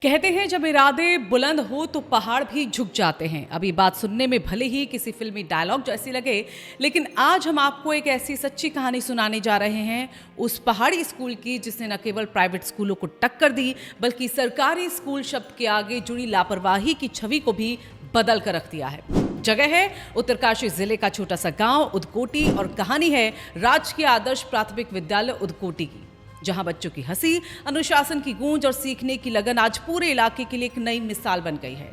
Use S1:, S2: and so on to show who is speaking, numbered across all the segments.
S1: कहते हैं जब इरादे बुलंद हो तो पहाड़ भी झुक जाते हैं। अभी बात सुनने में भले ही किसी फिल्मी डायलॉग जैसी लगे, लेकिन आज हम आपको एक ऐसी सच्ची कहानी सुनाने जा रहे हैं उस पहाड़ी स्कूल की जिसने न केवल प्राइवेट स्कूलों को टक्कर दी, बल्कि सरकारी स्कूल शब्द के आगे जुड़ी लापरवाही की छवि को भी बदल कर रख दिया है। जगह है उत्तरकाशी जिले का छोटा सा गांव उदकोटी और कहानी है राजकीय आदर्श प्राथमिक विद्यालय उदकोटी की, जहां बच्चों की हंसी, अनुशासन की गूंज और सीखने की लगन आज पूरे इलाके के लिए एक नई मिसाल बन गई है।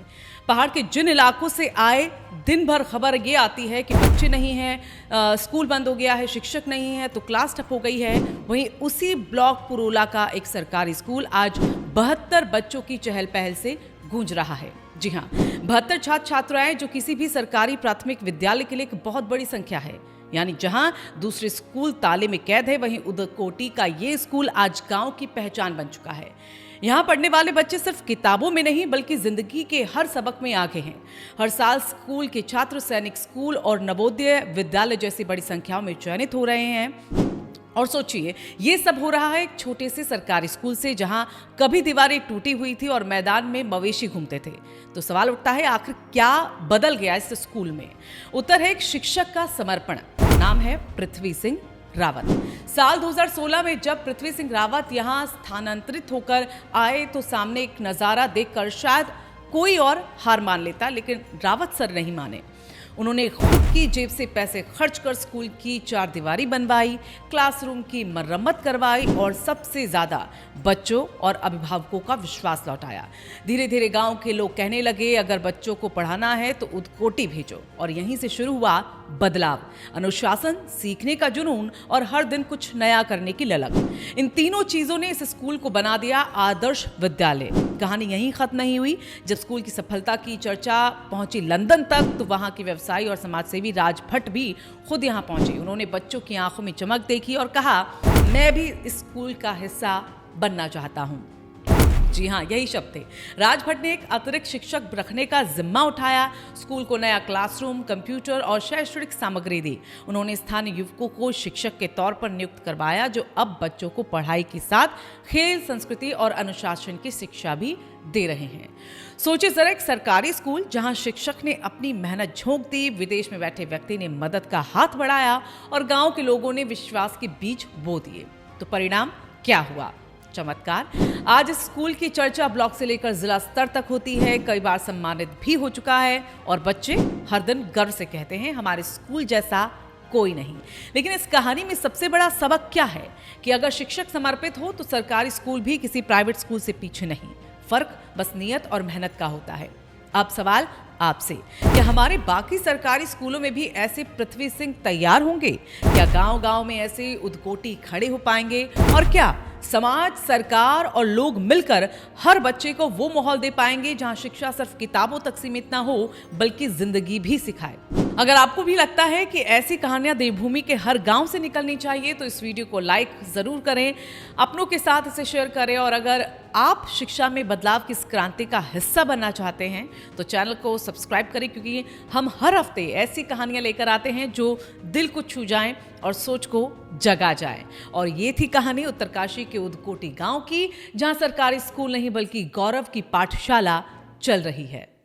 S1: पहाड़ के जिन इलाकों से आए दिन भर खबर ये आती है कि बच्चे नहीं हैं, स्कूल बंद हो गया है, शिक्षक नहीं है तो क्लास ठप हो गई है, वहीं उसी ब्लॉक पुरोला का एक सरकारी स्कूल आज 72 बच्चों की चहल पहल से गूंज रहा है। जी हाँ, 72 छात्र छात्राएं जो किसी भी सरकारी प्राथमिक विद्यालय के लिए एक बहुत बड़ी संख्या है। यानी जहां दूसरे स्कूल ताले में कैद है, वहीं उदकोटी का ये स्कूल आज गांव की पहचान बन चुका है। यहाँ पढ़ने वाले बच्चे सिर्फ किताबों में नहीं बल्कि जिंदगी के हर सबक में आगे हैं। हर साल स्कूल के छात्र सैनिक स्कूल और नवोदय विद्यालय जैसी बड़ी संख्याओं में चयनित हो रहे हैं। और सोचिए, ये सब हो रहा है एक छोटे से सरकारी स्कूल से, जहां कभी दीवारें टूटी हुई थी और मैदान में मवेशी घूमते थे। तो सवाल उठता है, आखिर क्या बदल गया इस स्कूल में? उत्तर है एक शिक्षक का समर्पण। नाम है पृथ्वी सिंह रावत। साल 2016 में जब पृथ्वी सिंह रावत यहां स्थानांतरित होकर आए तो सामने एक नजारा देखकर शायद कोई और हार मान लेता, लेकिन रावत सर नहीं माने। उन्होंने खुद की जेब से पैसे खर्च कर स्कूल की चारदीवारी बनवाई, क्लासरूम की मरम्मत करवाई और सबसे ज्यादा बच्चों और अभिभावकों का विश्वास लौटाया। धीरे धीरे गांव के लोग कहने लगे, अगर बच्चों को पढ़ाना है तो उदकोटी भेजो। और यहीं से शुरू हुआ बदलाव, अनुशासन, सीखने का जुनून और हर दिन कुछ नया करने की ललक। इन तीनों चीजों ने इस स्कूल को बना दिया आदर्श विद्यालय। कहानी यहीं खत्म नहीं हुई। जब स्कूल की सफलता की चर्चा पहुंची लंदन तक, तो वहां के व्यवसायी और समाजसेवी राज भट्ट भी खुद यहां पहुंचे। उन्होंने बच्चों की आंखों में चमक देखी और कहा, मैं भी इस स्कूल का हिस्सा बनना चाहता हूं। जी हाँ, यही शब्द थे। राज भट्ट ने एक अतिरिक्त शिक्षक रखने का जिम्मा उठाया, स्कूल को नया क्लासरूम, कंप्यूटर और शैक्षणिक सामग्री दी। उन्होंने स्थानीय युवकों को शिक्षक के तौर पर नियुक्त करवाया, जो अब बच्चों को पढ़ाई के साथ खेल, संस्कृति और अनुशासन की शिक्षा भी दे रहे हैं। सोचिए जरा, एक सरकारी स्कूल जहां शिक्षक ने अपनी मेहनत झोंक दी, विदेश में बैठे व्यक्ति ने मदद का हाथ बढ़ाया और गांव के लोगों ने विश्वास के बीज बो दिए। तो परिणाम क्या हुआ? चमत्कार। आज इस स्कूल की चर्चा ब्लॉक से लेकर जिला स्तर तक होती है, कई बार सम्मानित भी हो चुका है और बच्चे हर दिन गर्व से कहते हैं, हमारे स्कूल जैसा कोई नहीं। लेकिन इस कहानी में सबसे बड़ा सबक क्या है कि अगर शिक्षक समर्पित हो तो सरकारी स्कूल भी किसी प्राइवेट स्कूल से पीछे नहीं। फर्क बस नियत और मेहनत का होता है। अब सवाल आपसे, क्या हमारे बाकी सरकारी स्कूलों में भी ऐसे पृथ्वी सिंह तैयार होंगे? क्या गांव-गांव में ऐसे उदकोटी खड़े हो पाएंगे? और क्या समाज, सरकार और लोग मिलकर हर बच्चे को वो माहौल दे पाएंगे जहां शिक्षा सिर्फ किताबों तक सीमित ना हो बल्कि जिंदगी भी सिखाए? अगर आपको भी लगता है कि ऐसी कहानियां देवभूमि के हर गांव से निकलनी चाहिए तो इस वीडियो को लाइक जरूर करें, अपनों के साथ इसे शेयर करें। और अगर आप शिक्षा में बदलाव की इस क्रांति का हिस्सा बनना चाहते हैं तो चैनल को सब्सक्राइब करें, क्योंकि हम हर हफ्ते ऐसी कहानियां लेकर आते हैं जो दिल को छू जाएं और सोच को जगा जाए। और ये थी कहानी उत्तरकाशी के उदकोटी गांव की, जहां सरकारी स्कूल नहीं बल्कि गौरव की पाठशाला चल रही है।